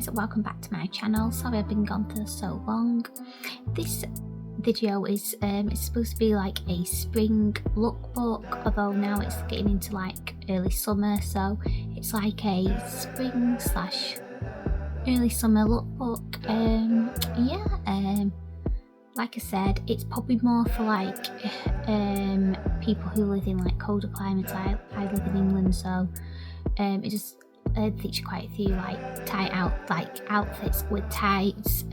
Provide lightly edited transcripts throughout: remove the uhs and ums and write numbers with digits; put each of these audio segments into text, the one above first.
guys, welcome back to my channel. Sorry I've been gone for so long. This video is it's supposed to be like a spring lookbook, although now it's getting into like early summer, so it's like a spring / early summer lookbook. Like I said, it's probably more for like people who live in like colder climates. I live in England, so it just features quite a few like outfits with tights.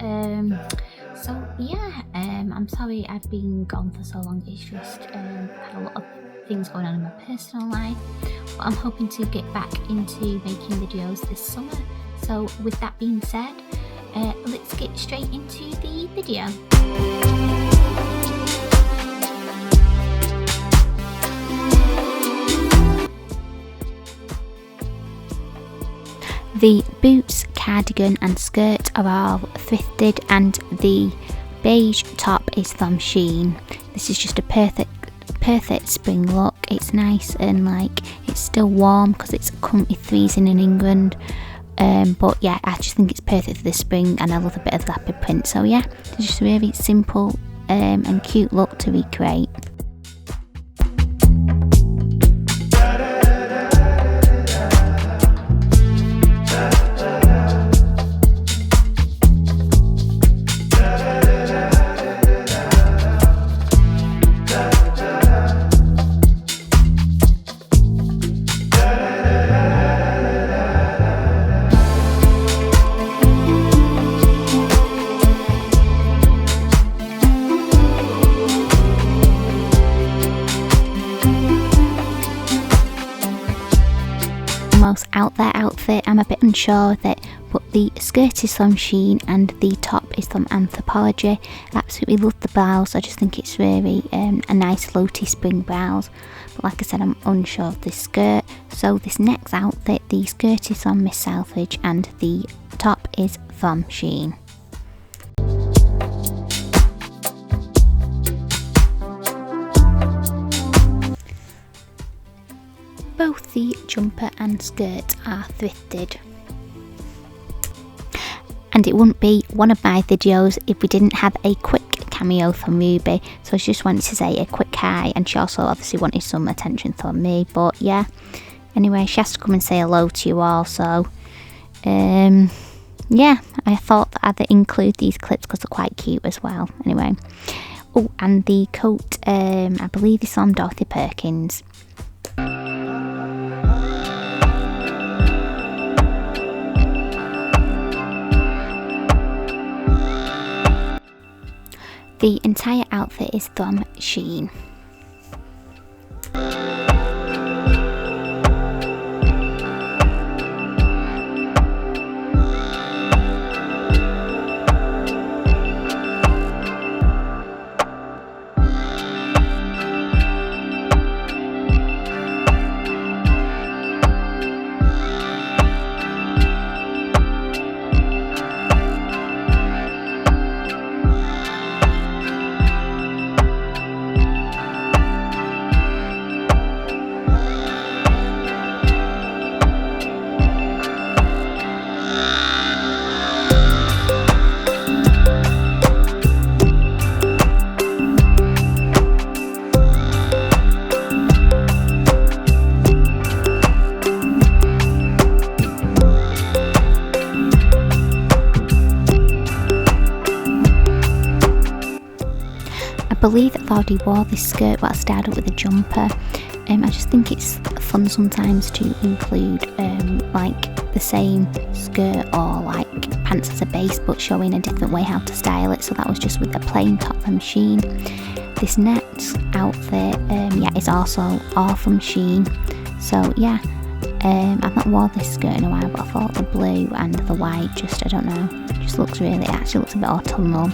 So yeah, I'm sorry I've been gone for so long. It's just had a lot of things going on in my personal life, but I'm hoping to get back into making videos this summer. So with that being said, let's get straight into the video. The boots, cardigan and skirt are all thrifted, and the beige top is from Shein. This is just a perfect spring look. It's nice and like it's still warm because it's currently freezing in England. But yeah, I just think it's perfect for the spring, and I love a bit of leopard print. So yeah, it's just a really simple and cute look to recreate. Most out there outfit, I'm a bit unsure of it, but the skirt is from Shein and the top is from Anthropologie. I absolutely love the blouse. I just think it's really a nice floaty spring blouse, but like I said, I'm unsure of this skirt. So this next outfit, the skirt is from Miss Selfridge and the top is from Shein. Both the jumper and skirt are thrifted, and it wouldn't be one of my videos if we didn't have a quick cameo from Ruby. So I just wanted to say a quick hi, and she also obviously wanted some attention from me, but yeah, anyway, she has to come and say hello to you all. So yeah, I thought that I'd include these clips because they're quite cute as well. Anyway, oh, and the coat I believe is from Dorothy Perkins. The entire outfit is from Shein. I believe I've already wore this skirt, but I started with a jumper. I just think it's fun sometimes to include like the same skirt or like pants as a base, but showing a different way how to style it. So that was just with a plain top from Shein. This next outfit is also all from Shein. So yeah, I've not worn this skirt in a while, but I thought the blue and the white just, I don't know, just looks really, it actually looks a bit autumnal,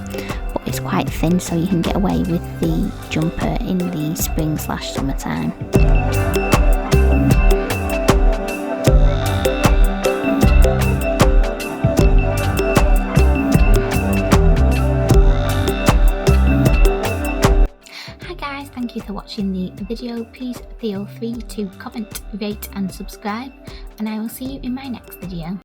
but it's quite thin, so you can get away with the jumper in the spring / summertime. Thank you for watching the video. Please feel free to comment, rate and subscribe, and I will see you in my next video.